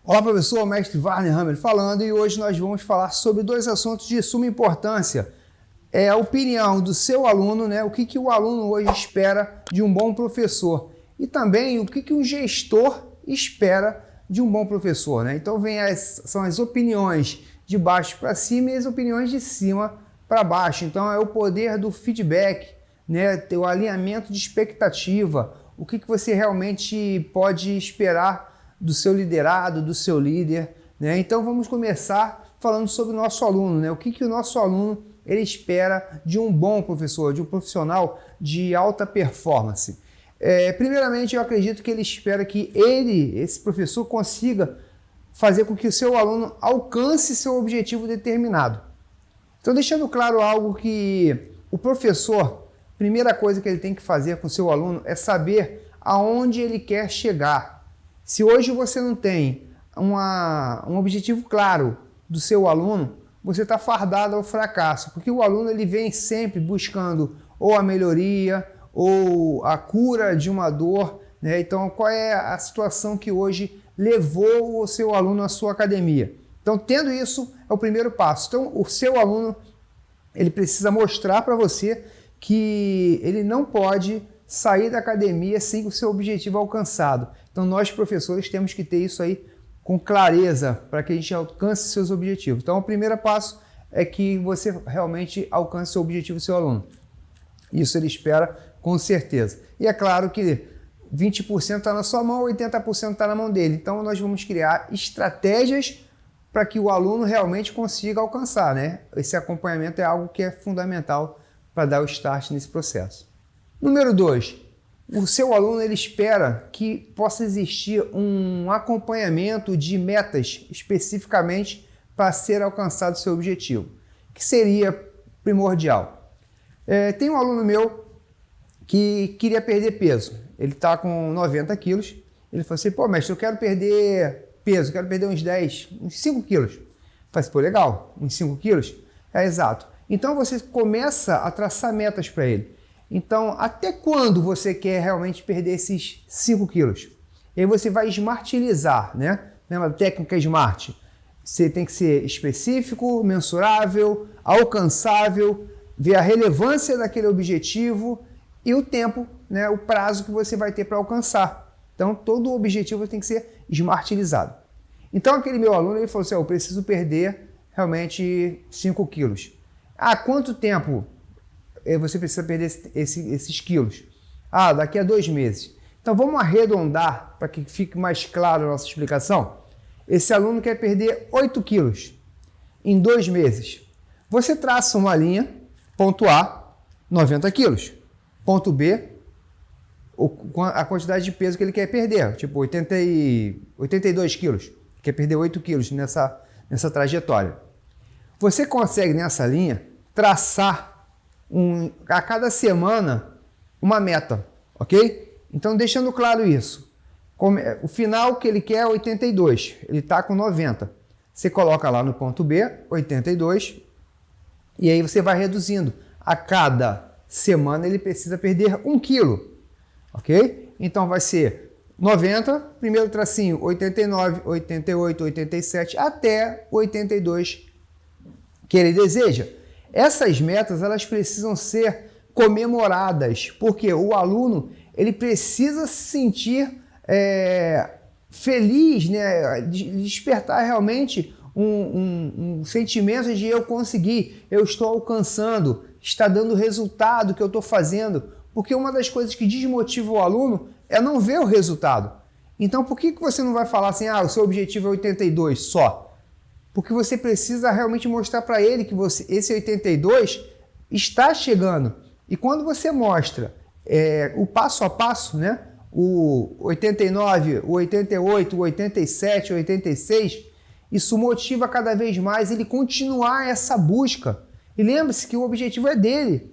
Olá, professor, mestre Warner Hammer falando, e hoje nós vamos falar sobre dois assuntos de suma importância. É a opinião do seu aluno, né? O que o aluno hoje espera de um bom professor e também o que um gestor espera de um bom professor, né? Então são as opiniões de baixo para cima e as opiniões de cima para baixo. Então é o poder do feedback, né? O alinhamento de expectativa, o que você realmente pode esperar do seu liderado, do seu líder, né? Então vamos começar falando sobre o nosso aluno, né? O que o nosso aluno ele espera de um bom professor, de um profissional de alta performance. Primeiramente, eu acredito que ele espera que esse professor, consiga fazer com que o seu aluno alcance seu objetivo determinado. Então, deixando claro algo que o professor, primeira coisa que ele tem que fazer com o seu aluno é saber aonde ele quer chegar. Se hoje você não tem um objetivo claro do seu aluno, você está fardado ao fracasso, porque o aluno ele vem sempre buscando ou a melhoria ou a cura de uma dor, né? Então, qual é a situação que hoje levou o seu aluno à sua academia? Então, tendo isso, é o primeiro passo. Então, o seu aluno ele precisa mostrar para você que ele não pode sair da academia sem o seu objetivo alcançado. Então, nós professores temos que ter isso aí com clareza para que a gente alcance seus objetivos. Então, o primeiro passo é que você realmente alcance seu objetivo, seu aluno. Isso ele espera com certeza. E é claro que 20% está na sua mão, 80% está na mão dele. Então, nós vamos criar estratégias para que o aluno realmente consiga alcançar, né? Esse acompanhamento é algo que é fundamental para dar o start nesse processo. Número 2, o seu aluno ele espera que possa existir um acompanhamento de metas especificamente para ser alcançado o seu objetivo, que seria primordial. Tem um aluno meu que queria perder peso, ele está com 90 quilos, ele falou assim, pô, mestre, eu quero perder peso, quero perder uns 5 quilos. Eu falei assim, pô, legal, uns 5 quilos? É exato. Então você começa a traçar metas para ele. Então, até quando você quer realmente perder esses 5 quilos? E aí você vai smartilizar, né? Lembra da técnica SMART? Você tem que ser específico, mensurável, alcançável, ver a relevância daquele objetivo e o tempo, né? O prazo que você vai ter para alcançar. Então, todo o objetivo tem que ser smartilizado. Então, aquele meu aluno ele falou assim, eu preciso perder realmente 5 quilos. Ah, quanto tempo você precisa perder esses quilos? Ah, daqui a 2 meses. Então vamos arredondar para que fique mais claro a nossa explicação. Esse aluno quer perder 8 quilos em 2 meses. Você traça uma linha, ponto A, 90 quilos. Ponto B, a quantidade de peso que ele quer perder, tipo 82 quilos. Quer perder 8 quilos nessa trajetória. Você consegue nessa linha traçar a cada semana uma meta, ok? Então, deixando claro isso, o final que ele quer é 82, ele está com 90. Você coloca lá no ponto B, 82, e aí você vai reduzindo. A cada semana ele precisa perder 1 quilo, ok? Então, vai ser 90, primeiro tracinho, 89, 88, 87, até 82 que ele deseja. Essas metas elas precisam ser comemoradas, porque o aluno ele precisa se sentir feliz, né? Despertar realmente um sentimento de eu consegui, eu estou alcançando, está dando o resultado que eu estou fazendo, porque uma das coisas que desmotiva o aluno é não ver o resultado. Então por que você não vai falar assim, o seu objetivo é 82 só? Porque você precisa realmente mostrar para ele que esse 82 está chegando. E quando você mostra o passo a passo, né? O 89, o 88, o 87, o 86, isso motiva cada vez mais ele continuar essa busca. E lembre-se que o objetivo é dele,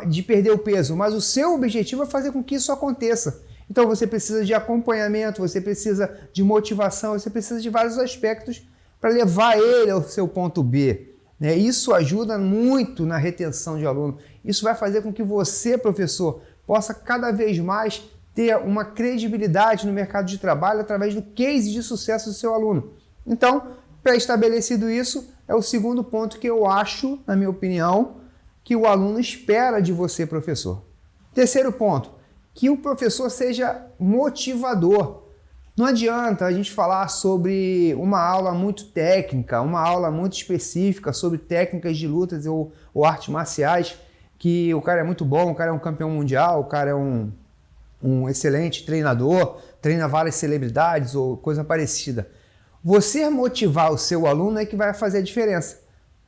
de perder o peso, mas o seu objetivo é fazer com que isso aconteça. Então você precisa de acompanhamento, você precisa de motivação, você precisa de vários aspectos para levar ele ao seu ponto B, né? Isso ajuda muito na retenção de aluno. Isso vai fazer com que você, professor, possa cada vez mais ter uma credibilidade no mercado de trabalho através do case de sucesso do seu aluno. Então, pré-estabelecido isso, é o segundo ponto que eu acho, na minha opinião, que o aluno espera de você, professor. Terceiro ponto, que o professor seja motivador. Não adianta a gente falar sobre uma aula muito técnica, uma aula muito específica sobre técnicas de lutas ou artes marciais, que o cara é muito bom, o cara é um campeão mundial, o cara é um excelente treinador, treina várias celebridades ou coisa parecida. Você motivar o seu aluno é que vai fazer a diferença.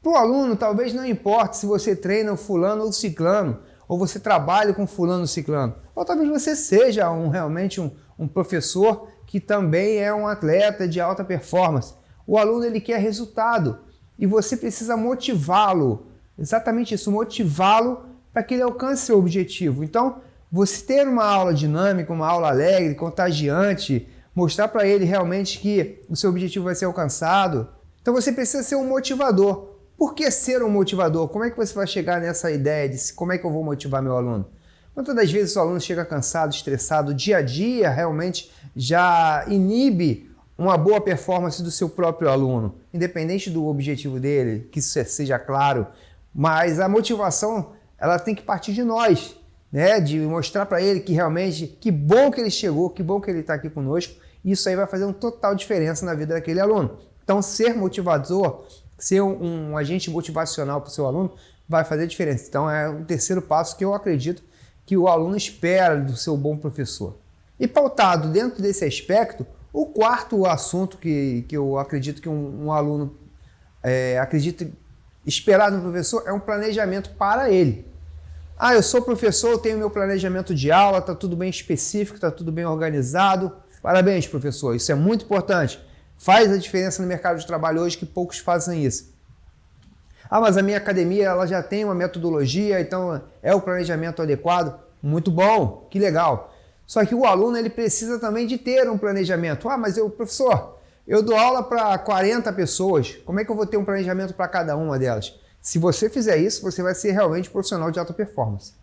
Para o aluno, talvez não importe se você treina o fulano ou o ciclano, ou você trabalha com fulano ou ciclano, ou talvez você seja realmente um professor que também é um atleta de alta performance. O aluno ele quer resultado e você precisa motivá-lo, exatamente isso, motivá-lo para que ele alcance seu objetivo. Então, você ter uma aula dinâmica, uma aula alegre, contagiante, mostrar para ele realmente que o seu objetivo vai ser alcançado. Então você precisa ser um motivador. Por que ser um motivador? Como é que você vai chegar nessa ideia de como é que eu vou motivar meu aluno? Muitas das vezes o aluno chega cansado, estressado, o dia a dia realmente já inibe uma boa performance do seu próprio aluno, independente do objetivo dele, que isso seja claro, mas a motivação ela tem que partir de nós, né? De mostrar para ele que realmente, que bom que ele chegou, que bom que ele está aqui conosco, isso aí vai fazer uma total diferença na vida daquele aluno. Então ser motivador, ser um agente motivacional para o seu aluno vai fazer diferença. Então é o terceiro passo que eu acredito que o aluno espera do seu bom professor. E pautado dentro desse aspecto, o quarto assunto que eu acredito que um aluno acredita esperar no professor é um planejamento para ele. Ah, eu sou professor, eu tenho meu planejamento de aula, está tudo bem específico, está tudo bem organizado. Parabéns, professor, isso é muito importante. Faz a diferença no mercado de trabalho hoje que poucos fazem isso. Ah, mas a minha academia ela já tem uma metodologia, então é o planejamento adequado. Muito bom, que legal. Só que o aluno ele precisa também de ter um planejamento. Ah, mas professor, eu dou aula para 40 pessoas, como é que eu vou ter um planejamento para cada uma delas? Se você fizer isso, você vai ser realmente profissional de alta performance.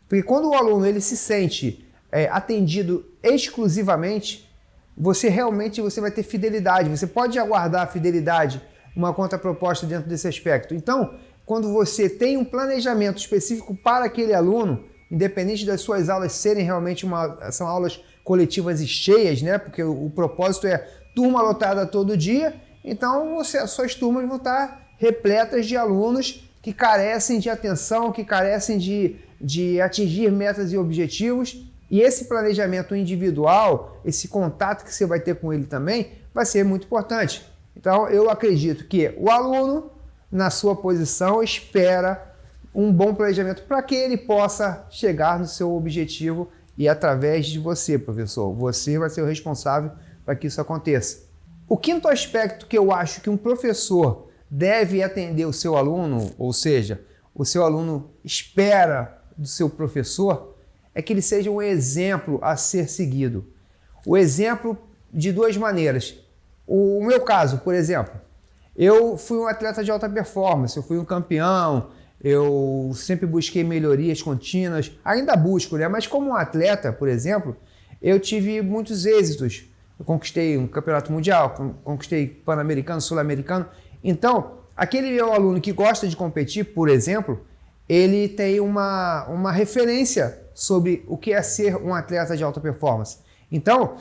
Porque quando o aluno ele se sente atendido exclusivamente, você vai ter fidelidade. Você pode aguardar a fidelidade, uma contraproposta dentro desse aspecto. Então, quando você tem um planejamento específico para aquele aluno, independente das suas aulas serem realmente são aulas coletivas e cheias, né? Porque o propósito é turma lotada todo dia, então as suas turmas vão estar repletas de alunos que carecem de atenção, que carecem de atingir metas e objetivos, e esse planejamento individual, esse contato que você vai ter com ele também, vai ser muito importante. Então, eu acredito que o aluno, na sua posição, espera um bom planejamento para que ele possa chegar no seu objetivo e através de você, professor. Você vai ser o responsável para que isso aconteça. O quinto aspecto que eu acho que um professor deve atender o seu aluno, ou seja, o seu aluno espera do seu professor, é que ele seja um exemplo a ser seguido. O exemplo de duas maneiras. O meu caso, por exemplo, eu fui um atleta de alta performance, eu fui um campeão, eu sempre busquei melhorias contínuas, ainda busco, né? Mas como um atleta, por exemplo, eu tive muitos êxitos. Eu conquistei um campeonato mundial, conquistei pan-americano, sul-americano. Então, aquele meu aluno que gosta de competir, por exemplo, ele tem uma referência sobre o que é ser um atleta de alta performance. Então,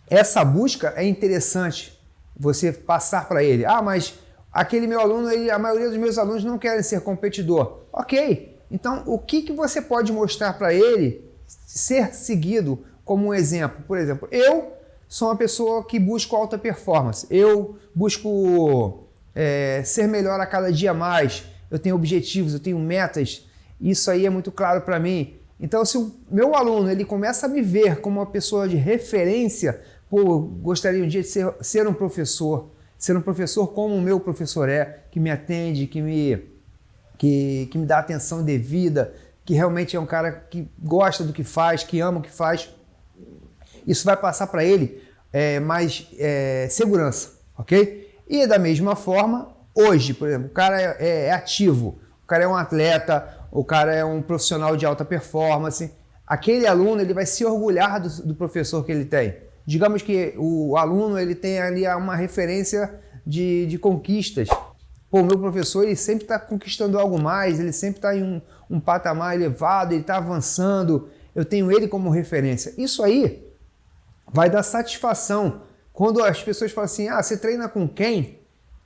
essa busca é interessante você passar para ele. Ah, mas aquele meu aluno, a maioria dos meus alunos não querem ser competidor. Ok, então o que você pode mostrar para ele ser seguido como um exemplo? Por exemplo, eu sou uma pessoa que busco alta performance. Eu busco ser melhor a cada dia mais. Eu tenho objetivos, eu tenho metas. Isso aí é muito claro para mim. Então, se o meu aluno ele começa a me ver como uma pessoa de referência, pô, gostaria um dia de ser um professor como o meu professor que me atende, que me dá atenção devida, que realmente é um cara que gosta do que faz, que ama o que faz. Isso vai passar para ele mais segurança, ok? E da mesma forma, hoje, por exemplo, o cara é ativo, o cara é um atleta, o cara é um profissional de alta performance. aquele aluno ele vai se orgulhar do professor que ele tem. Digamos que o aluno ele tem ali uma referência de conquistas. Pô, o meu professor ele sempre está conquistando algo mais, ele sempre está em um patamar elevado, ele está avançando, eu tenho ele como referência. Isso aí vai dar satisfação. Quando as pessoas falam assim, você treina com quem?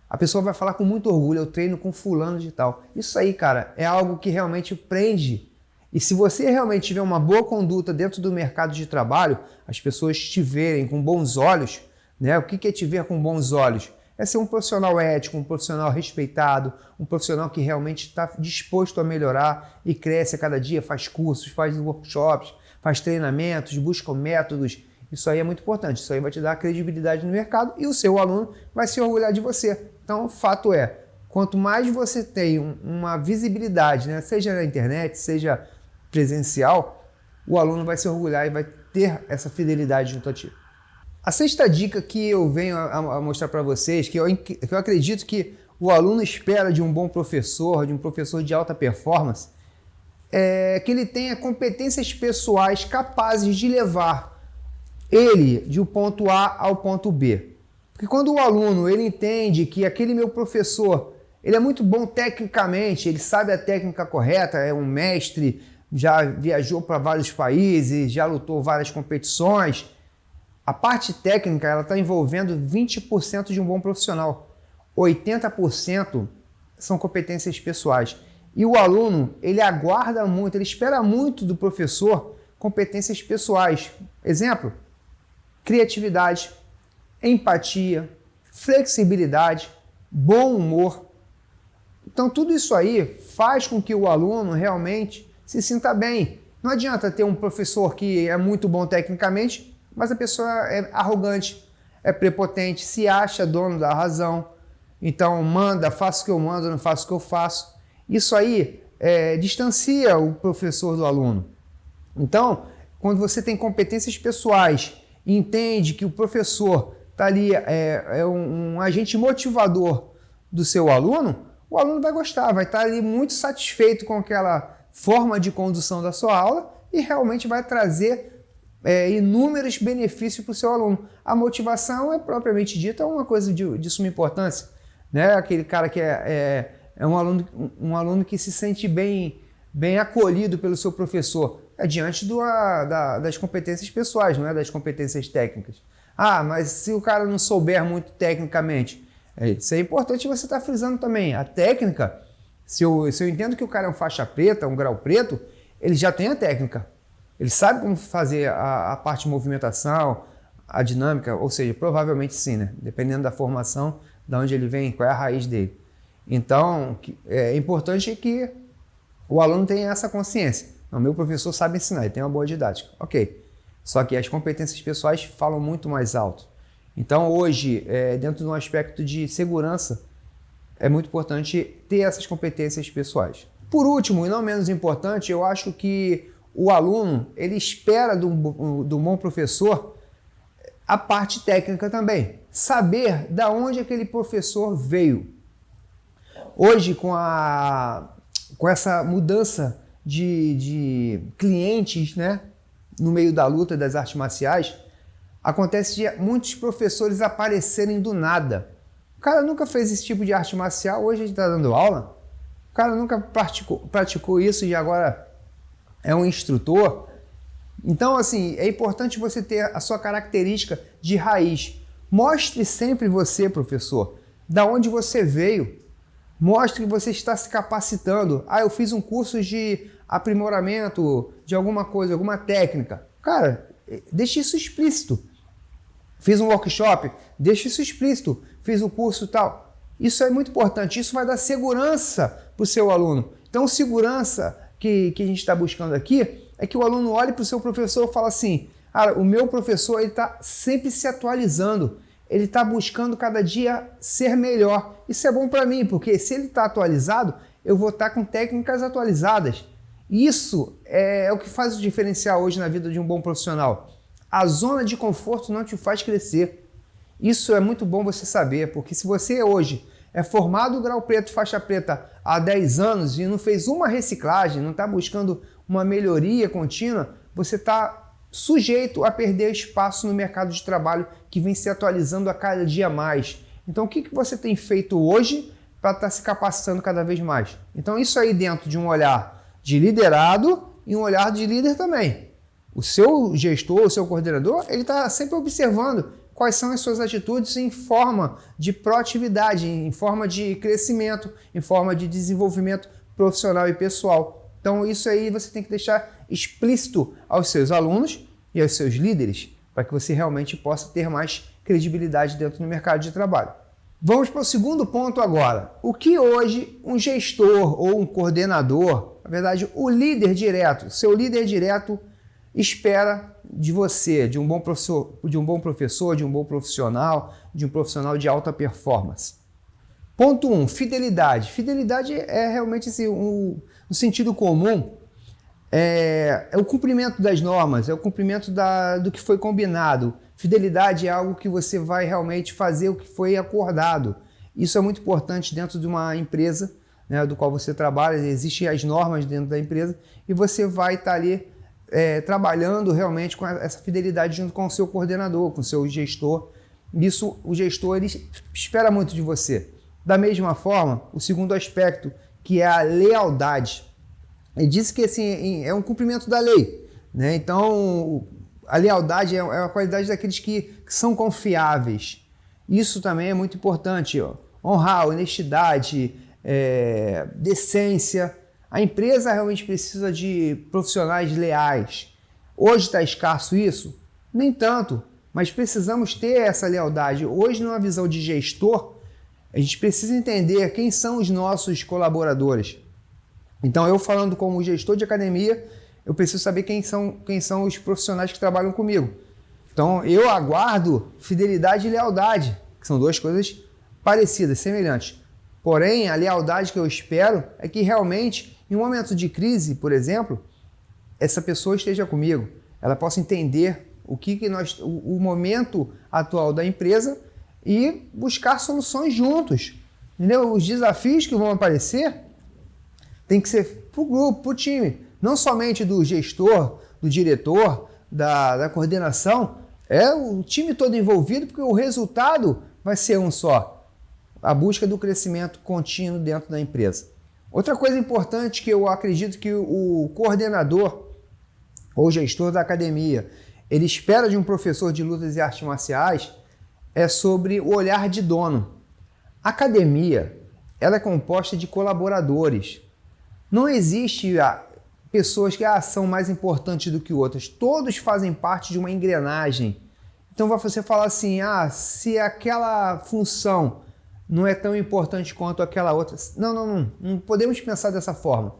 A pessoa vai falar com muito orgulho, eu treino com fulano de tal. Isso aí, cara, é algo que realmente prende. E se você realmente tiver uma boa conduta dentro do mercado de trabalho, as pessoas te verem com bons olhos, né? O que é te ver com bons olhos? É ser um profissional ético, um profissional respeitado, um profissional que realmente está disposto a melhorar e cresce a cada dia, faz cursos, faz workshops, faz treinamentos, busca métodos. Isso aí é muito importante, isso aí vai te dar credibilidade no mercado e o seu aluno vai se orgulhar de você. Então, o fato é, quanto mais você tem uma visibilidade, né, seja na internet, seja presencial, o aluno vai se orgulhar e vai ter essa fidelidade junto a ti. A sexta dica que eu venho a mostrar para vocês, que eu acredito que o aluno espera de um bom professor, de um professor de alta performance, é que ele tenha competências pessoais capazes de levar ele de um ponto A ao ponto B. Porque quando o aluno ele entende que aquele meu professor ele é muito bom tecnicamente, ele sabe a técnica correta, é um mestre, já viajou para vários países, já lutou várias competições, a parte técnica ela está envolvendo 20% de um bom profissional. 80% são competências pessoais. E o aluno, ele aguarda muito, ele espera muito do professor competências pessoais. Exemplo, criatividade, empatia, flexibilidade, bom humor. Então tudo isso aí faz com que o aluno realmente se sinta bem. Não adianta ter um professor que é muito bom tecnicamente, mas a pessoa é arrogante, é prepotente, se acha dono da razão. Então manda, faço o que eu mando, não faço o que eu faço. Isso aí distancia o professor do aluno. Então, quando você tem competências pessoais e entende que o professor está ali, é um agente motivador do seu aluno, o aluno vai gostar, vai estar ali muito satisfeito com aquela forma de condução da sua aula e realmente vai trazer inúmeros benefícios para o seu aluno. A motivação é propriamente dita uma coisa de suma importância, né? Aquele cara que é um aluno que se sente bem acolhido pelo seu professor, diante das competências pessoais, não é das competências técnicas. Mas se o cara não souber muito tecnicamente, isso é importante você estar frisando também. A técnica, se eu entendo que o cara é um faixa preta, um grau preto, ele já tem a técnica. Ele sabe como fazer a parte de movimentação, a dinâmica, ou seja, provavelmente sim, né? Dependendo da formação, de onde ele vem, qual é a raiz dele. Então, é importante que o aluno tenha essa consciência. O meu professor sabe ensinar, ele tem uma boa didática. Ok. Só que as competências pessoais falam muito mais alto. Então, hoje, dentro de um aspecto de segurança, é muito importante ter essas competências pessoais. Por último, e não menos importante, eu acho que o aluno ele espera do bom professor a parte técnica também. Saber da onde aquele professor veio. Hoje, com essa mudança de clientes, né, no meio da luta das artes marciais, acontece de muitos professores aparecerem do nada. O cara nunca fez esse tipo de arte marcial, hoje ele está dando aula. O cara nunca praticou isso e agora é um instrutor. Então, assim, é importante você ter a sua característica de raiz. Mostre sempre você, professor, da onde você veio. Mostre que você está se capacitando. Eu fiz um curso de aprimoramento de alguma coisa, alguma técnica. Cara, deixe isso explícito. Fiz um workshop, deixe isso explícito. Fiz um curso tal. Isso é muito importante. Isso vai dar segurança para o seu aluno. Então, segurança que a gente está buscando aqui é que o aluno olhe para o seu professor e fala assim, o meu professor está sempre se atualizando, ele está buscando cada dia ser melhor. Isso é bom para mim, porque se ele está atualizado, eu vou estar com técnicas atualizadas. Isso é o que faz o diferencial hoje na vida de um bom profissional. A zona de conforto não te faz crescer. Isso é muito bom você saber, porque se você hoje é formado grau preto, faixa preta há 10 anos e não fez uma reciclagem, não está buscando uma melhoria contínua, você está sujeito a perder espaço no mercado de trabalho que vem se atualizando a cada dia mais. Então, o que você tem feito hoje para estar se capacitando cada vez mais? Então, isso aí dentro de um olhar de liderado e um olhar de líder também. O seu gestor, o seu coordenador, ele está sempre observando quais são as suas atitudes em forma de proatividade, em forma de crescimento, em forma de desenvolvimento profissional e pessoal. Então, isso aí você tem que deixar explícito aos seus alunos e aos seus líderes, para que você realmente possa ter mais credibilidade dentro do mercado de trabalho. Vamos para o segundo ponto agora. O que hoje um gestor ou um coordenador, na verdade, o líder direto, seu líder direto, espera de você, de um bom professor, de um bom profissional, de um profissional de alta performance? Ponto 1, fidelidade. Fidelidade é realmente assim, no sentido comum, é o cumprimento das normas, é o cumprimento do que foi combinado. Fidelidade é algo que você vai realmente fazer o que foi acordado. Isso é muito importante dentro de uma empresa, né, do qual você trabalha. Existem as normas dentro da empresa e você vai estar ali trabalhando realmente com essa fidelidade junto com o seu coordenador, com o seu gestor. Isso, o gestor, ele espera muito de você. Da mesma forma, o segundo aspecto, que é a lealdade. Ele disse que assim, é um cumprimento da lei, né? Então, a lealdade é a qualidade daqueles que são confiáveis. Isso também é muito importante. Ó. Honrar, honestidade, decência. A empresa realmente precisa de profissionais leais. Hoje está escasso isso? Nem tanto, mas precisamos ter essa lealdade. Hoje, numa visão de gestor, a gente precisa entender quem são os nossos colaboradores. Então, eu falando como gestor de academia, eu preciso saber quem são os profissionais que trabalham comigo. Então, eu aguardo fidelidade e lealdade, que são duas coisas parecidas, semelhantes. Porém, a lealdade que eu espero é que realmente, em um momento de crise, por exemplo, essa pessoa esteja comigo. Ela possa entender o momento atual da empresa e buscar soluções juntos. Entendeu? Os desafios que vão aparecer tem que ser para o grupo, para o time. Não somente do gestor, do diretor, da coordenação. É o time todo envolvido, porque o resultado vai ser um só. A busca do crescimento contínuo dentro da empresa. Outra coisa importante que eu acredito que o coordenador ou gestor da academia, ele espera de um professor de lutas e artes marciais, é sobre o olhar de dono. A academia, ela é composta de colaboradores. Não existe pessoas que são mais importantes do que outras. Todos fazem parte de uma engrenagem. Então você fala assim, se aquela função não é tão importante quanto aquela outra. Não podemos pensar dessa forma.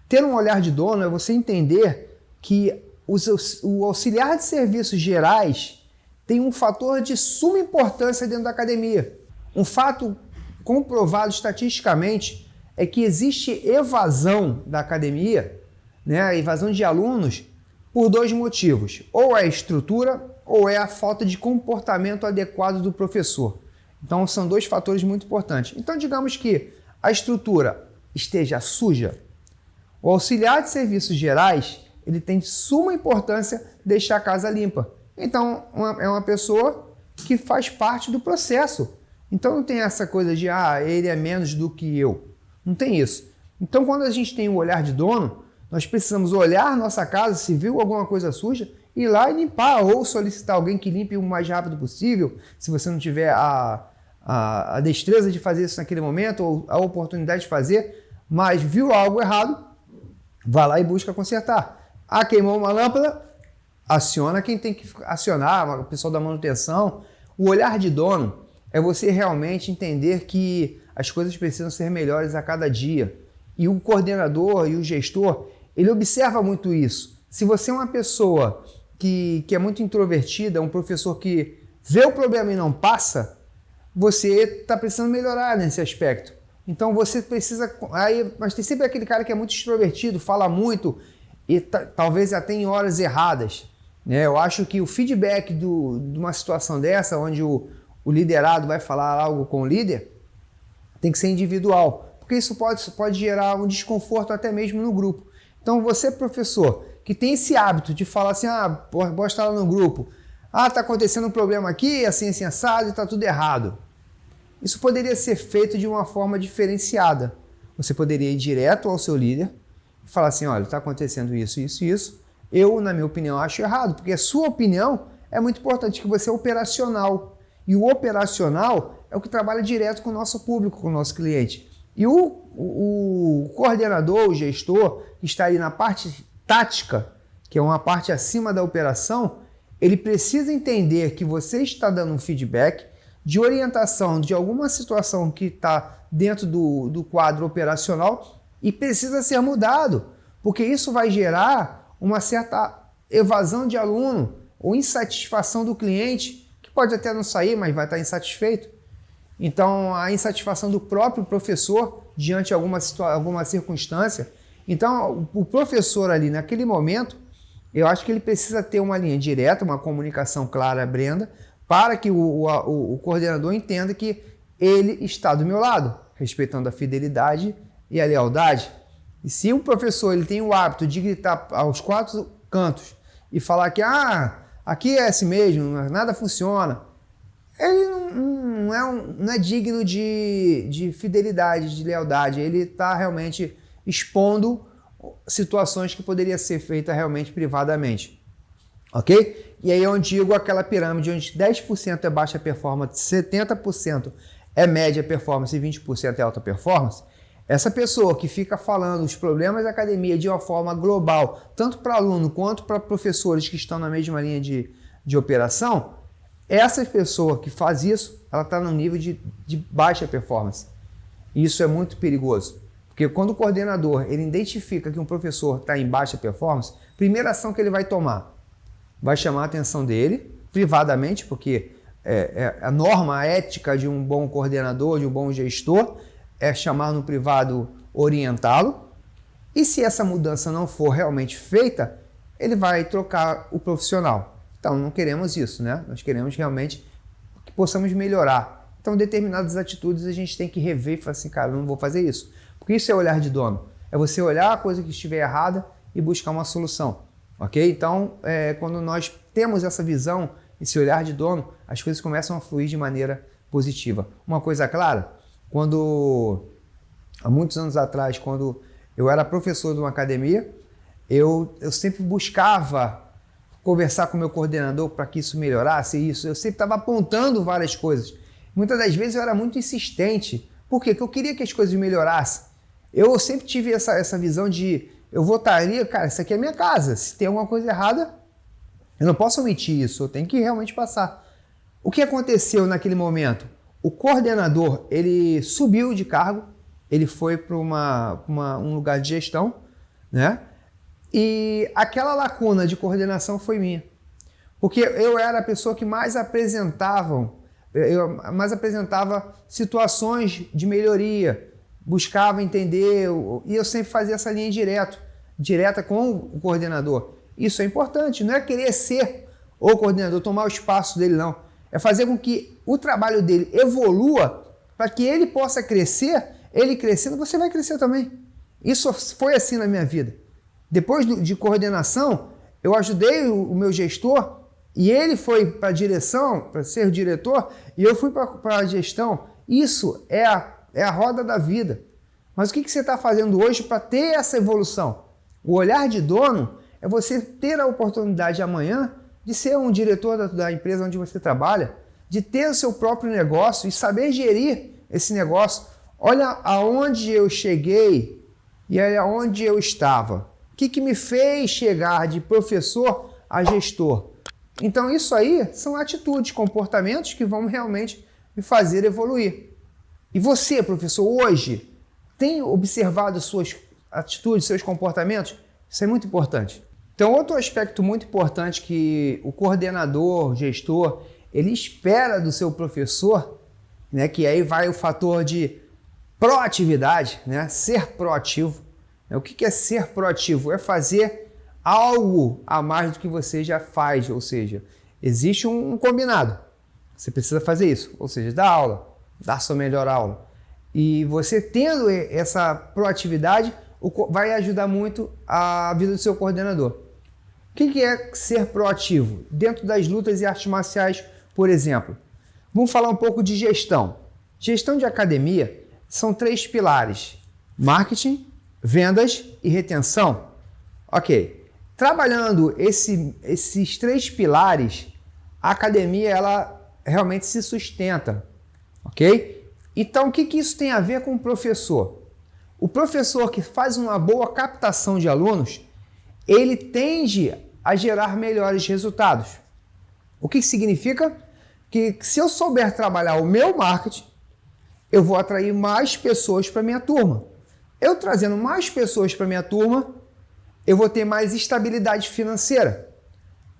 Ter um olhar de dono é você entender que o auxiliar de serviços gerais tem um fator de suma importância dentro da academia. Um fato comprovado estatisticamente é que existe evasão da academia, né, evasão de alunos, por dois motivos. Ou é a estrutura ou é a falta de comportamento adequado do professor. Então, são dois fatores muito importantes. Então, digamos que a estrutura esteja suja. O auxiliar de serviços gerais, ele tem de suma importância deixar a casa limpa. Então, é uma pessoa que faz parte do processo. Então, não tem essa coisa de, ele é menos do que eu. Não tem isso. Então, quando a gente tem o olhar de dono, nós precisamos olhar nossa casa, se viu alguma coisa suja, ir lá e limpar, ou solicitar alguém que limpe o mais rápido possível, se você não tiver a destreza de fazer isso naquele momento, ou a oportunidade de fazer, mas viu algo errado, vá lá e busca consertar. Queimou uma lâmpada, aciona quem tem que acionar, o pessoal da manutenção. O olhar de dono é você realmente entender que as coisas precisam ser melhores a cada dia. E o coordenador e o gestor, ele observa muito isso. Se você é uma pessoa que é muito introvertida, um professor que vê o problema e não passa, você está precisando melhorar nesse aspecto. Então você precisa... mas tem sempre aquele cara que é muito extrovertido, fala muito e talvez até em horas erradas. Né? Eu acho que o feedback de uma situação dessa, onde o liderado vai falar algo com o líder, tem que ser individual, porque isso pode gerar um desconforto até mesmo no grupo. Então você, professor, que tem esse hábito de falar assim, posta lá no grupo, tá acontecendo um problema aqui, assim assado e tá tudo errado. Isso poderia ser feito de uma forma diferenciada. Você poderia ir direto ao seu líder e falar assim, olha, está acontecendo isso, isso e isso. Eu, na minha opinião, acho errado, porque a sua opinião é muito importante, que você é operacional. E o operacional é o que trabalha direto com o nosso público, com o nosso cliente. E o coordenador, o gestor, que está ali na parte tática, que é uma parte acima da operação, ele precisa entender que você está dando um feedback de orientação de alguma situação que está dentro do quadro operacional e precisa ser mudado, porque isso vai gerar uma certa evasão de aluno ou insatisfação do cliente, que pode até não sair, mas vai estar insatisfeito. Então, a insatisfação do próprio professor diante de alguma circunstância. Então, o professor ali, naquele momento, eu acho que ele precisa ter uma linha direta, uma comunicação clara, Brenda, para que o coordenador entenda que ele está do meu lado, respeitando a fidelidade e a lealdade. E se o professor ele tem o hábito de gritar aos quatro cantos e falar que aqui é assim mesmo, nada funciona, ele não é digno de fidelidade, de lealdade. Ele está realmente expondo situações que poderia ser feita realmente privadamente. Ok? E aí eu digo aquela pirâmide onde 10% é baixa performance, 70% é média performance e 20% é alta performance. Essa pessoa que fica falando os problemas da academia de uma forma global, tanto para aluno quanto para professores que estão na mesma linha de operação, essa pessoa que faz isso, ela está no nível de baixa performance. E isso é muito perigoso. Porque quando o coordenador ele identifica que um professor está em baixa performance, a primeira ação que ele vai tomar vai chamar a atenção dele, privadamente, porque a norma ética de um bom coordenador, de um bom gestor, é chamar no privado, orientá-lo. E se essa mudança não for realmente feita, ele vai trocar o profissional. Então, não queremos isso, né? Nós queremos realmente que possamos melhorar. Então, determinadas atitudes a gente tem que rever e falar assim, cara, eu não vou fazer isso. Porque isso é olhar de dono. É você olhar a coisa que estiver errada e buscar uma solução. Ok? Então, quando nós temos essa visão, esse olhar de dono, as coisas começam a fluir de maneira positiva. Uma coisa clara, há muitos anos atrás, quando eu era professor de uma academia, eu sempre buscava conversar com o meu coordenador para que isso melhorasse, eu sempre estava apontando várias coisas. Muitas das vezes eu era muito insistente. Por quê? Porque eu queria que as coisas melhorassem. Eu sempre tive essa visão de, eu vou estar ali, cara, isso aqui é minha casa, se tem alguma coisa errada, eu não posso omitir isso, eu tenho que realmente passar. O que aconteceu naquele momento? O coordenador, ele subiu de cargo, ele foi para um lugar de gestão, né? E aquela lacuna de coordenação foi minha. Porque eu era a pessoa que mais apresentava situações de melhoria, buscava entender, e eu sempre fazia essa linha direta com o coordenador. Isso é importante, não é querer ser o coordenador, tomar o espaço dele, não. É fazer com que o trabalho dele evolua para que ele possa crescer, ele crescendo, você vai crescer também. Isso foi assim na minha vida. Depois de coordenação, eu ajudei o meu gestor e ele foi para a direção, para ser diretor, e eu fui para a gestão. Isso é a roda da vida. Mas o que você está fazendo hoje para ter essa evolução? O olhar de dono é você ter a oportunidade amanhã de ser um diretor da empresa onde você trabalha, de ter o seu próprio negócio e saber gerir esse negócio. Olha aonde eu cheguei e olha aonde eu estava. O que me fez chegar de professor a gestor? Então isso aí são atitudes, comportamentos que vão realmente me fazer evoluir. E você, professor, hoje tem observado suas atitudes, seus comportamentos? Isso é muito importante. Então, outro aspecto muito importante que o coordenador, gestor, ele espera do seu professor, né, que aí vai o fator de proatividade, né, ser proativo. O que é ser proativo? É fazer algo a mais do que você já faz, ou seja, existe um combinado. Você precisa fazer isso, ou seja, dar aula, dar sua melhor aula. E você tendo essa proatividade vai ajudar muito a vida do seu coordenador. O que é ser proativo? Dentro das lutas e artes marciais, por exemplo. Vamos falar um pouco de gestão. Gestão de academia são 3 pilares: marketing, vendas e retenção. Ok. Trabalhando esses 3 pilares, a academia ela realmente se sustenta. Ok? Então, o que isso tem a ver com o professor? O professor que faz uma boa captação de alunos, ele tende a gerar melhores resultados. O que significa? Que se eu souber trabalhar o meu marketing, eu vou atrair mais pessoas para minha turma. Eu trazendo mais pessoas para minha turma, eu vou ter mais estabilidade financeira.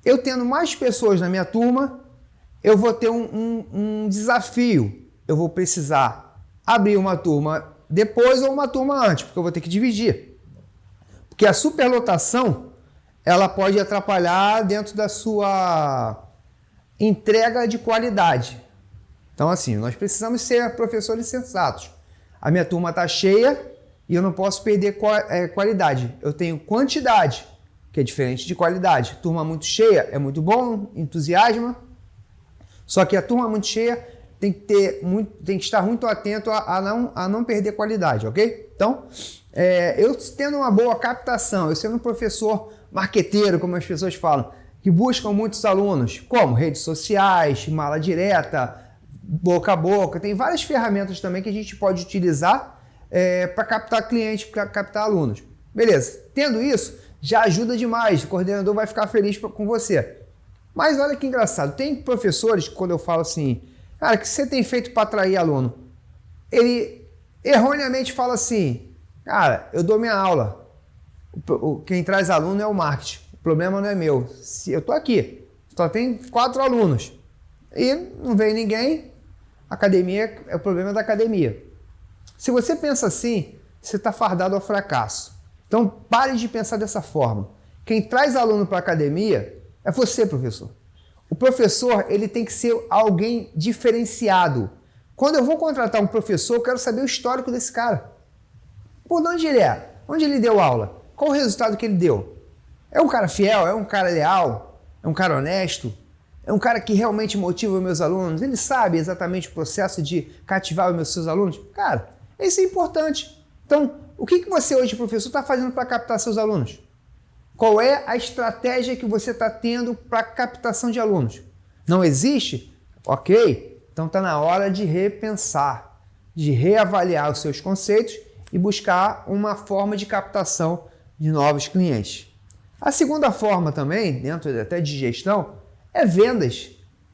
Eu tendo mais pessoas na minha turma, eu vou ter um desafio. Eu vou precisar abrir uma turma depois ou uma turma antes, porque eu vou ter que dividir. Porque a superlotação, ela pode atrapalhar dentro da sua entrega de qualidade. Então, assim, nós precisamos ser professores sensatos. A minha turma está cheia e eu não posso perder qualidade. Eu tenho quantidade, que é diferente de qualidade. Turma muito cheia é muito bom, entusiasma. Só que a turma muito cheia tem que estar muito atento a não perder qualidade, ok? Então, eu tendo uma boa captação, eu sendo um professor marqueteiro, como as pessoas falam, que buscam muitos alunos, como redes sociais, mala direta, boca a boca, tem várias ferramentas também que a gente pode utilizar para captar clientes, para captar alunos. Beleza, tendo isso, já ajuda demais, o coordenador vai ficar feliz com você. Mas olha que engraçado, tem professores que quando eu falo assim, cara, o que você tem feito para atrair aluno? Ele erroneamente fala assim, cara, eu dou minha aula, quem traz aluno é o marketing, o problema não é meu. Se eu estou aqui, só tem 4 alunos e não vem ninguém, academia é o problema da academia. Se você pensa assim, você está fardado ao fracasso. Então pare de pensar dessa forma. Quem traz aluno para a academia é você, professor. O professor ele tem que ser alguém diferenciado. Quando eu vou contratar um professor, eu quero saber o histórico desse cara. Por onde ele é? Onde ele deu aula? Qual o resultado que ele deu? É um cara fiel? É um cara leal? É um cara honesto? É um cara que realmente motiva os meus alunos? Ele sabe exatamente o processo de cativar os seus alunos? Cara, isso é importante. Então, o que você hoje, professor, está fazendo para captar seus alunos? Qual é a estratégia que você está tendo para captação de alunos? Não existe? Ok. Então está na hora de repensar, de reavaliar os seus conceitos e buscar uma forma de captação de novos clientes. A segunda forma também, dentro até de gestão, é vendas.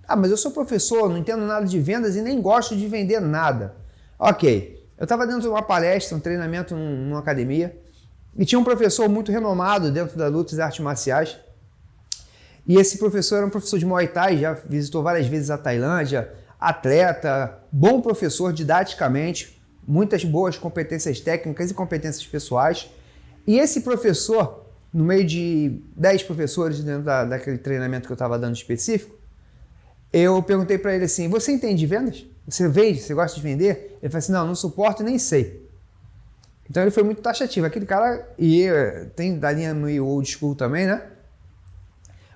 Ah, mas eu sou professor, não entendo nada de vendas e nem gosto de vender nada. Ok. Eu estava dentro de uma palestra, um treinamento numa academia, e tinha um professor muito renomado dentro das lutas e artes marciais. E esse professor era um professor de Muay Thai, já visitou várias vezes a Tailândia, atleta, bom professor didaticamente, muitas boas competências técnicas e competências pessoais. E esse professor, no meio de 10 professores dentro daquele treinamento que eu estava dando específico, eu perguntei para ele assim, você entende de vendas? Você vende? Você gosta de vender? Ele falou assim, não suporto e nem sei. Então ele foi muito taxativo. Aquele cara, e tem da linha meio old school também, né?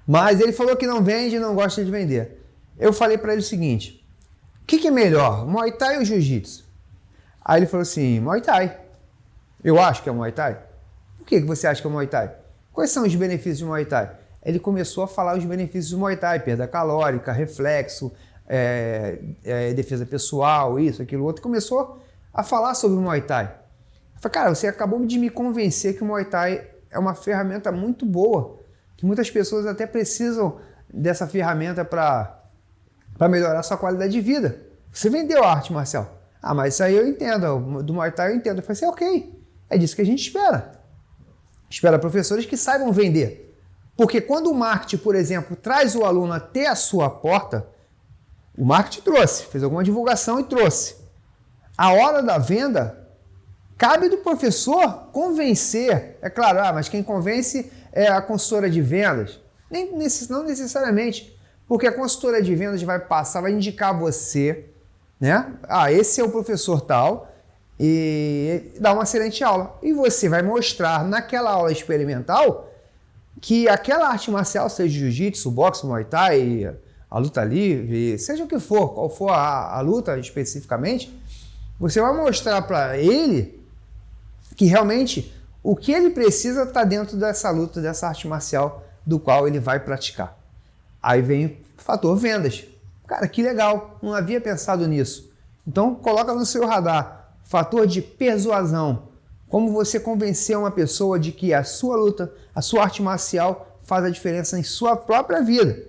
Mas ele falou que não vende e não gosta de vender. Eu falei para ele o seguinte, o que é melhor, Muay Thai ou Jiu-Jitsu? Aí ele falou assim, Muay Thai. Eu acho que é Muay Thai. Por que você acha que é Muay Thai? Quais são os benefícios do Muay Thai? Ele começou a falar os benefícios do Muay Thai, perda calórica, reflexo, defesa pessoal, isso, aquilo, outro. Começou a falar sobre o Muay Thai. Eu falei, cara, você acabou de me convencer que o Muay Thai é uma ferramenta muito boa, que muitas pessoas até precisam dessa ferramenta para melhorar a sua qualidade de vida. Você vendeu a arte marcial. Ah, mas isso aí eu entendo, do Muay Thai eu entendo. Eu falei assim, ok, é disso que a gente espera. Espera professores que saibam vender. Porque quando o marketing, por exemplo, traz o aluno até a sua porta, o marketing trouxe, fez alguma divulgação e trouxe. A hora da venda, cabe do professor convencer. É claro, mas quem convence é a consultora de vendas. Não necessariamente, porque a consultora de vendas vai passar, vai indicar você, né? Ah, esse é o professor tal, e dá uma excelente aula. E você vai mostrar naquela aula experimental que aquela arte marcial, seja jiu-jitsu, boxe, muay thai, a luta livre, seja o que for, qual for a luta especificamente, você vai mostrar para ele que realmente o que ele precisa está dentro dessa luta, dessa arte marcial do qual ele vai praticar. Aí vem o fator vendas. Cara, que legal, não havia pensado nisso. Então coloca no seu radar, fator de persuasão. Como você convencer uma pessoa de que a sua luta, a sua arte marcial faz a diferença em sua própria vida,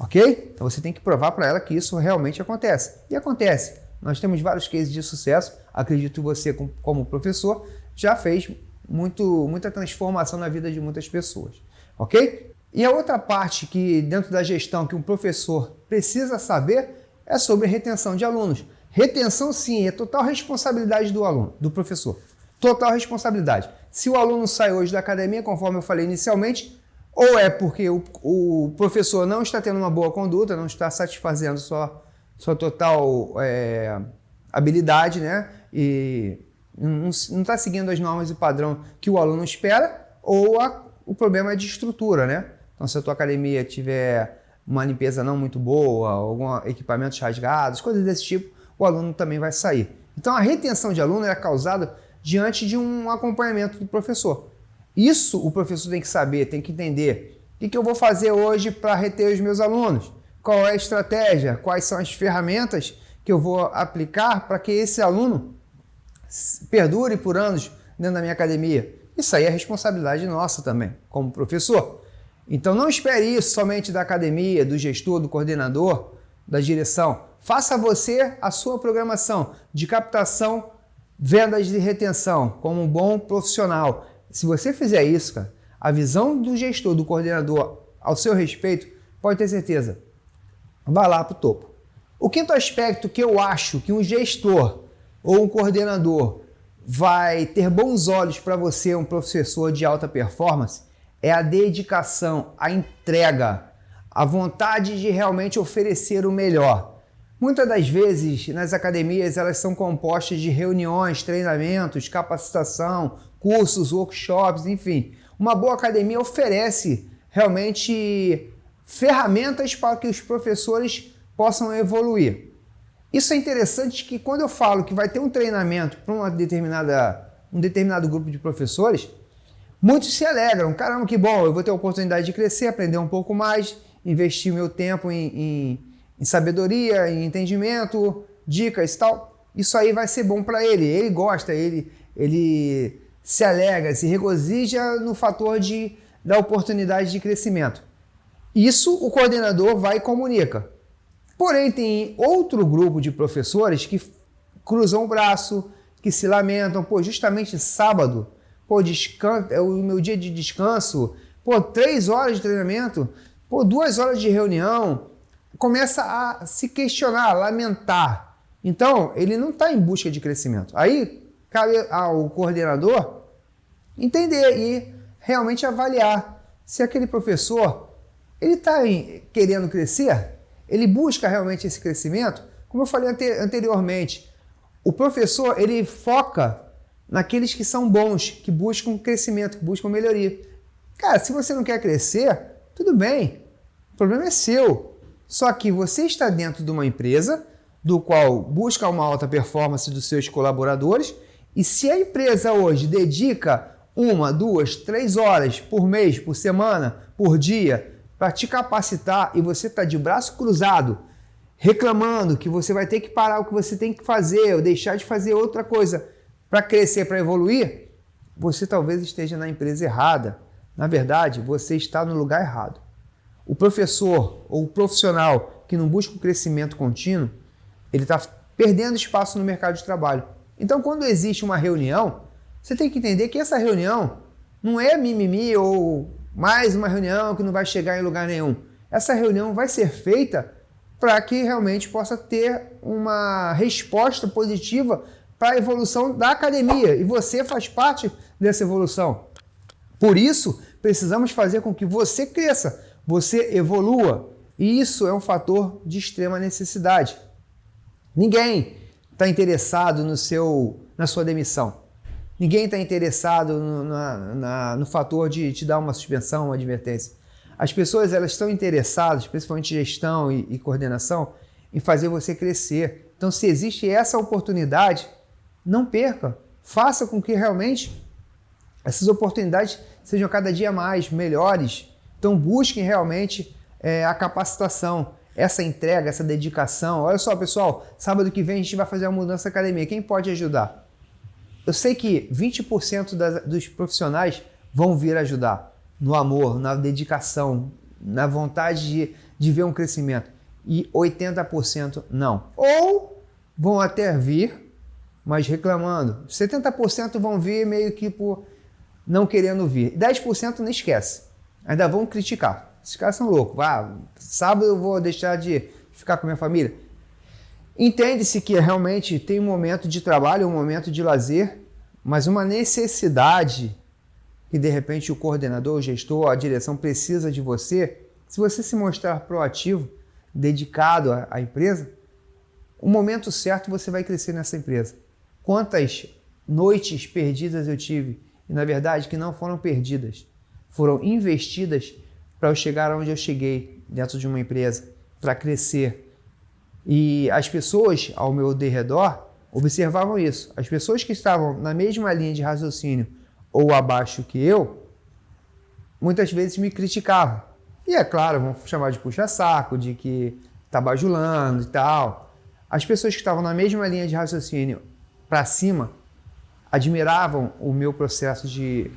ok? Então você tem que provar para ela que isso realmente acontece. E acontece. Nós temos vários cases de sucesso. Acredito que você, como professor, já fez muita transformação na vida de muitas pessoas, ok? E a outra parte que dentro da gestão que um professor precisa saber é sobre retenção de alunos. Retenção, sim, é total responsabilidade do aluno, do professor. Total responsabilidade. Se o aluno sai hoje da academia, conforme eu falei inicialmente, ou é porque o professor não está tendo uma boa conduta, não está satisfazendo sua total habilidade, né? E não está seguindo as normas e padrão que o aluno espera, ou o problema é de estrutura, né? Então, se a tua academia tiver uma limpeza não muito boa, algum equipamentos rasgados, coisas desse tipo, o aluno também vai sair. Então, a retenção de aluno é causada diante de um acompanhamento do professor. Isso o professor tem que saber, tem que entender. O que eu vou fazer hoje para reter os meus alunos? Qual é a estratégia? Quais são as ferramentas que eu vou aplicar para que esse aluno perdure por anos dentro da minha academia? Isso aí é responsabilidade nossa também, como professor. Então não espere isso somente da academia, do gestor, do coordenador, da direção. Faça você a sua programação de captação, vendas e retenção como um bom profissional. Se você fizer isso, cara, a visão do gestor, do coordenador ao seu respeito, pode ter certeza, vai lá para o topo. O quinto aspecto que eu acho que um gestor ou um coordenador vai ter bons olhos para você, um professor de alta performance, é a dedicação, a entrega, a vontade de realmente oferecer o melhor. Muitas das vezes, nas academias, elas são compostas de reuniões, treinamentos, capacitação, cursos, workshops, enfim. Uma boa academia oferece realmente ferramentas para que os professores possam evoluir. Isso é interessante que quando eu falo que vai ter um treinamento para um determinado grupo de professores, muitos se alegram. Caramba, que bom, eu vou ter a oportunidade de crescer, aprender um pouco mais, investir meu tempo em sabedoria, em entendimento, dicas e tal. Isso aí vai ser bom para ele. Ele gosta, ele se alegra, se regozija no fator da oportunidade de crescimento. Isso o coordenador vai e comunica. Porém, tem outro grupo de professores que cruzam o braço, que se lamentam. Pô, justamente sábado, é o meu dia de descanso. 3 horas de treinamento, 2 horas de reunião. Começa a se questionar, a lamentar. Então, ele não está em busca de crescimento. Aí, cabe ao coordenador entender e realmente avaliar se aquele professor ele está querendo crescer, ele busca realmente esse crescimento. Como eu falei anteriormente, o professor ele foca naqueles que são bons, que buscam crescimento, que buscam melhoria. Cara, se você não quer crescer, tudo bem, o problema é seu. Só que você está dentro de uma empresa do qual busca uma alta performance dos seus colaboradores, e se a empresa hoje dedica 1, 2, 3 horas por mês, por semana, por dia, para te capacitar, e você está de braço cruzado, reclamando que você vai ter que parar o que você tem que fazer, ou deixar de fazer outra coisa para crescer, para evoluir, você talvez esteja na empresa errada. Na verdade, você está no lugar errado. O professor ou o profissional que não busca o crescimento contínuo, ele está perdendo espaço no mercado de trabalho. Então, quando existe uma reunião, você tem que entender que essa reunião não é mimimi ou mais uma reunião que não vai chegar em lugar nenhum. Essa reunião vai ser feita para que realmente possa ter uma resposta positiva para a evolução da academia. E você faz parte dessa evolução. Por isso, precisamos fazer com que você cresça, você evolua. E isso é um fator de extrema necessidade. Ninguém está interessado na sua demissão. Ninguém está interessado no fator de te dar uma suspensão, uma advertência. As pessoas elas estão interessadas, principalmente gestão e coordenação, em fazer você crescer. Então, se existe essa oportunidade, não perca. Faça com que realmente essas oportunidades sejam cada dia mais melhores. Então, busquem realmente a capacitação, essa entrega, essa dedicação. Olha só, pessoal, sábado que vem a gente vai fazer uma mudança na academia. Quem pode ajudar? Eu sei que 20% dos profissionais vão vir ajudar no amor, na dedicação, na vontade de ver um crescimento. E 80% não. Ou vão até vir, mas reclamando. 70% vão vir meio que por não querendo vir. 10% não esquece. Ainda vão criticar. Esses caras são loucos. Sábado eu vou deixar de ficar com minha família. Entende-se que realmente tem um momento de trabalho, um momento de lazer, mas uma necessidade que de repente o coordenador, o gestor, a direção precisa de você. Se você se mostrar proativo, dedicado à empresa, o momento certo você vai crescer nessa empresa. Quantas noites perdidas eu tive, e na verdade que não foram perdidas, foram investidas para eu chegar onde eu cheguei dentro de uma empresa, para crescer. E as pessoas ao meu derredor observavam isso. As pessoas que estavam na mesma linha de raciocínio ou abaixo que eu, muitas vezes me criticavam. E é claro, vão chamar de puxa-saco, de que tá bajulando e tal. As pessoas que estavam na mesma linha de raciocínio para cima admiravam o meu processo de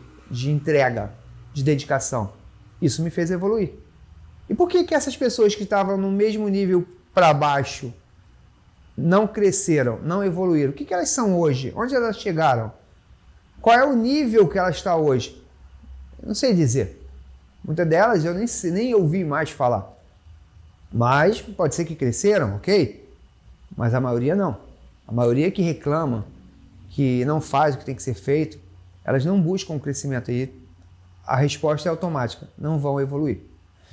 entrega, de dedicação. Isso me fez evoluir. E por que essas pessoas que estavam no mesmo nível para baixo não cresceram, não evoluíram? O que elas são hoje? Onde elas chegaram? Qual é o nível que ela está hoje? Eu não sei dizer. Muitas delas eu nem ouvi mais falar. Mas pode ser que cresceram, ok? Mas a maioria não. A maioria que reclama, que não faz o que tem que ser feito, elas não buscam o crescimento aí. A resposta é automática, não vão evoluir.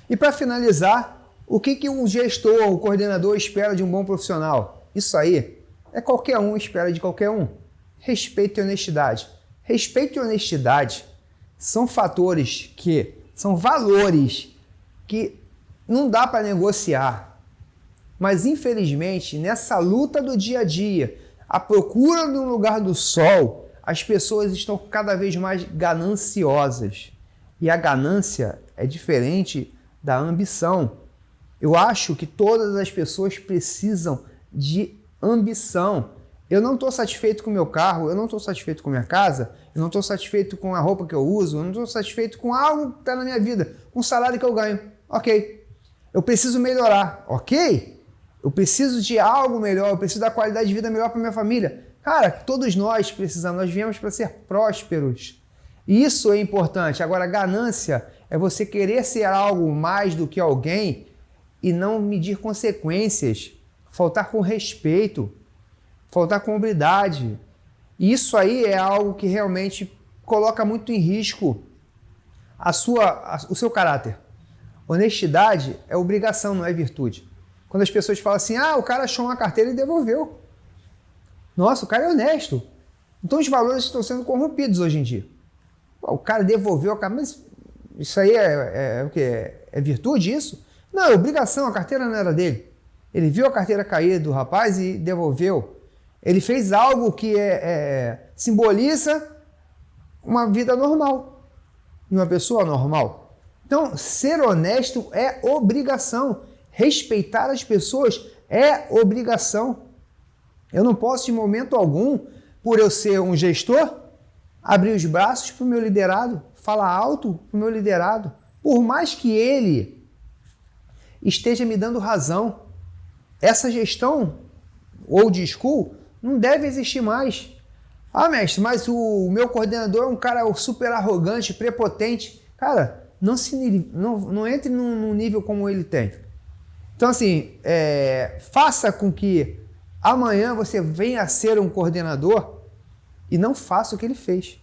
E para finalizar, o que um gestor, o coordenador espera de um bom profissional? Isso aí é qualquer um espera de qualquer um. Respeito e honestidade. Respeito e honestidade são fatores são valores que não dá para negociar. Mas infelizmente, nessa luta do dia a dia, a procura de um lugar do sol, as pessoas estão cada vez mais gananciosas. E a ganância é diferente da ambição. Eu acho que todas as pessoas precisam de ambição. Eu não estou satisfeito com o meu carro, eu não estou satisfeito com a minha casa, eu não estou satisfeito com a roupa que eu uso, eu não estou satisfeito com algo que está na minha vida, com o salário que eu ganho. Ok. Eu preciso melhorar. Ok. Eu preciso de algo melhor, eu preciso da qualidade de vida melhor para minha família. Cara, todos nós precisamos, nós viemos para ser prósperos. Isso é importante. Agora, ganância é você querer ser algo mais do que alguém e não medir consequências, faltar com respeito, faltar com hombridade. Isso aí é algo que realmente coloca muito em risco o seu caráter. Honestidade é obrigação, não é virtude. Quando as pessoas falam assim, o cara achou uma carteira e devolveu. Nossa, o cara é honesto. Então os valores estão sendo corrompidos hoje em dia. O cara devolveu a carteira, mas isso aí é o quê? É virtude isso? Não, é obrigação, a carteira não era dele. Ele viu a carteira cair do rapaz e devolveu. Ele fez algo que simboliza uma vida normal, de uma pessoa normal. Então, ser honesto é obrigação. Respeitar as pessoas é obrigação. Eu não posso, em momento algum, por eu ser um gestor, abrir os braços para o meu liderado, falar alto para o meu liderado, por mais que ele esteja me dando razão. Essa gestão old school não deve existir mais. Mestre, mas o meu coordenador é um cara super arrogante, prepotente. Cara, não entre num nível como ele tem. Então, assim, faça com que amanhã você venha a ser um coordenador e não faça o que ele fez.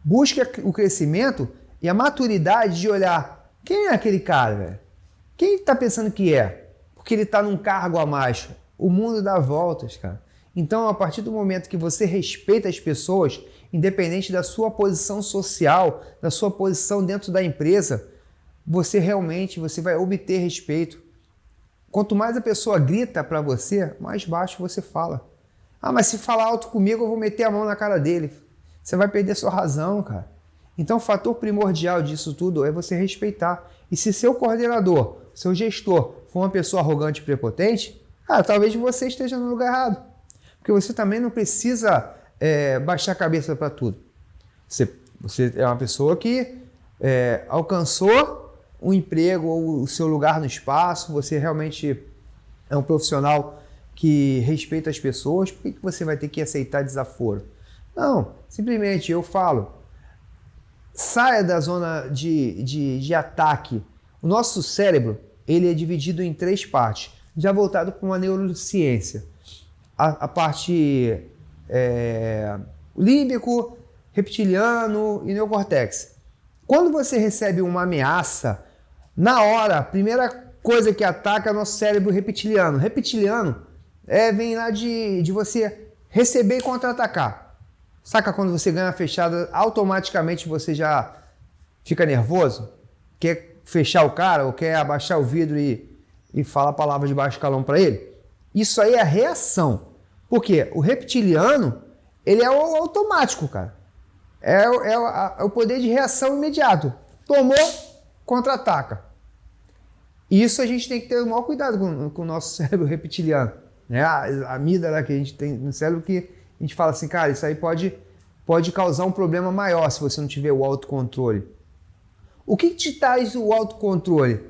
Busque o crescimento e a maturidade de olhar quem é aquele cara, velho? Quem está pensando que é? Porque ele está num cargo a mais. O mundo dá voltas, cara. Então, a partir do momento que você respeita as pessoas, independente da sua posição social, da sua posição dentro da empresa, você vai obter respeito. Quanto mais a pessoa grita para você, mais baixo você fala. Ah, mas se falar alto comigo, eu vou meter a mão na cara dele. Você vai perder sua razão, cara. Então, o fator primordial disso tudo é você respeitar. E se seu coordenador, seu gestor, for uma pessoa arrogante e prepotente, talvez você esteja no lugar errado. Porque você também não precisa baixar a cabeça para tudo. Você é uma pessoa que alcançou o emprego ou o seu lugar no espaço, você realmente é um profissional que respeita as pessoas, por que você vai ter que aceitar desaforo? Não, simplesmente eu falo, saia da zona de ataque. O nosso cérebro, ele é dividido em 3 partes, já voltado para uma neurociência. A parte límbico, reptiliano e neocórtex. Quando você recebe uma ameaça, na hora, a primeira coisa que ataca é o nosso cérebro reptiliano. Reptiliano vem lá de você receber e contra-atacar. Saca quando você ganha a fechada, automaticamente você já fica nervoso? Quer fechar o cara ou quer abaixar o vidro e falar palavras de baixo calão para ele? Isso aí é a reação. Por quê? O reptiliano, ele é o automático, cara. É o poder de reação imediato. Tomou, contra-ataca. Isso a gente tem que ter o maior cuidado com o nosso cérebro reptiliano. Né? A amígdala que a gente tem no cérebro, que a gente fala assim, cara, isso aí pode causar um problema maior se você não tiver o autocontrole. O que te traz o autocontrole?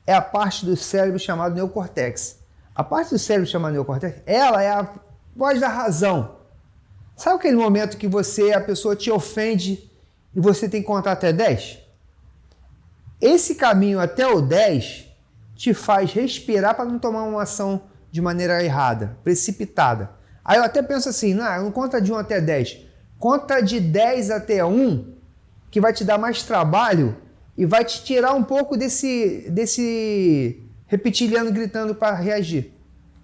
É a parte do cérebro chamado neocórtex. A parte do cérebro chamada neocórtex, ela é a voz da razão. Sabe aquele momento que a pessoa te ofende e você tem que contar até 10? Esse caminho até o 10 te faz respirar para não tomar uma ação de maneira errada, precipitada. Aí eu até penso assim, não conta de 1 até 10. Conta de 10 até 1, que vai te dar mais trabalho e vai te tirar um pouco desse reptiliano gritando para reagir.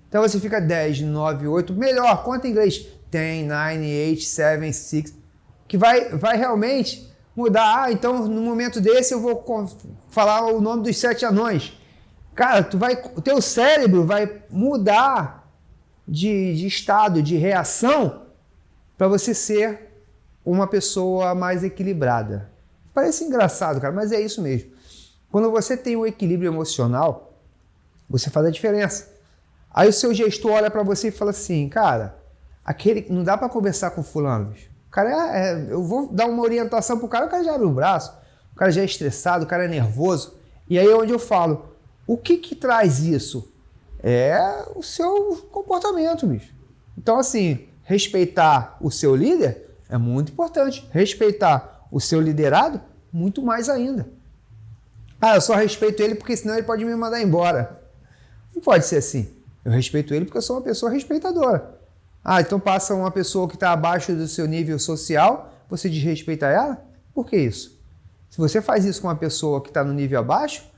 Então você fica 10, 9, 8, melhor, conta em inglês. 10, 9, 8, 7, 6, que vai realmente mudar. Então no momento desse eu vou falar o nome dos 7 anões. Cara, o teu cérebro vai mudar de estado, de reação, para você ser uma pessoa mais equilibrada. Parece engraçado, cara, mas é isso mesmo. Quando você tem o equilíbrio emocional, você faz a diferença. Aí o seu gestor olha para você e fala assim, cara, não dá para conversar com fulano. O cara eu vou dar uma orientação pro cara, o cara já abre o braço, o cara já é estressado, o cara é nervoso. E aí é onde eu falo, o que traz isso? É o seu comportamento, bicho. Então, assim, respeitar o seu líder é muito importante. Respeitar o seu liderado, muito mais ainda. Eu só respeito ele porque senão ele pode me mandar embora. Não pode ser assim. Eu respeito ele porque eu sou uma pessoa respeitadora. Então passa uma pessoa que está abaixo do seu nível social, você desrespeita ela? Por que isso? Se você faz isso com uma pessoa que está no nível abaixo,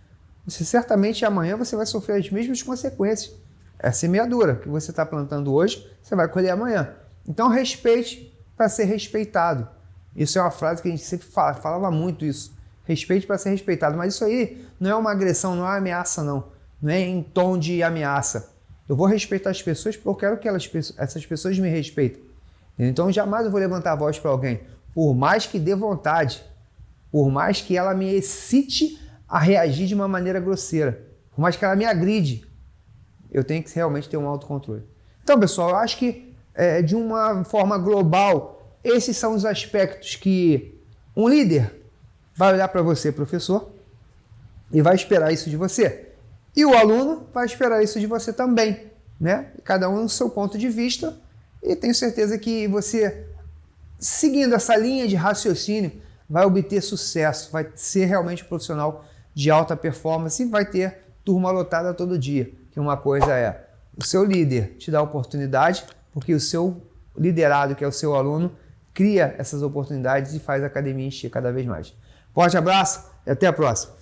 você certamente amanhã você vai sofrer as mesmas consequências. É a semeadura que você está plantando hoje, você vai colher amanhã. Então respeite para ser respeitado. Isso é uma frase que a gente sempre falava muito isso. Respeite para ser respeitado. Mas isso aí não é uma agressão, não é uma ameaça, não. Não é em tom de ameaça. Eu vou respeitar as pessoas porque eu quero que essas pessoas me respeitem. Então jamais eu vou levantar a voz para alguém, por mais que dê vontade, por mais que ela me excite a reagir de uma maneira grosseira, por mais que ela me agride, eu tenho que realmente ter um autocontrole. Então, pessoal, eu acho que de uma forma global, esses são os aspectos que um líder vai olhar para você, professor, e vai esperar isso de você. E o aluno vai esperar isso de você também, né? Cada um no seu ponto de vista, e tenho certeza que você, seguindo essa linha de raciocínio, vai obter sucesso, vai ser realmente um profissional de alta performance e vai ter turma lotada todo dia. Que uma coisa é o seu líder te dá oportunidade, porque o seu liderado, que é o seu aluno, cria essas oportunidades e faz a academia encher cada vez mais. Forte abraço e até a próxima!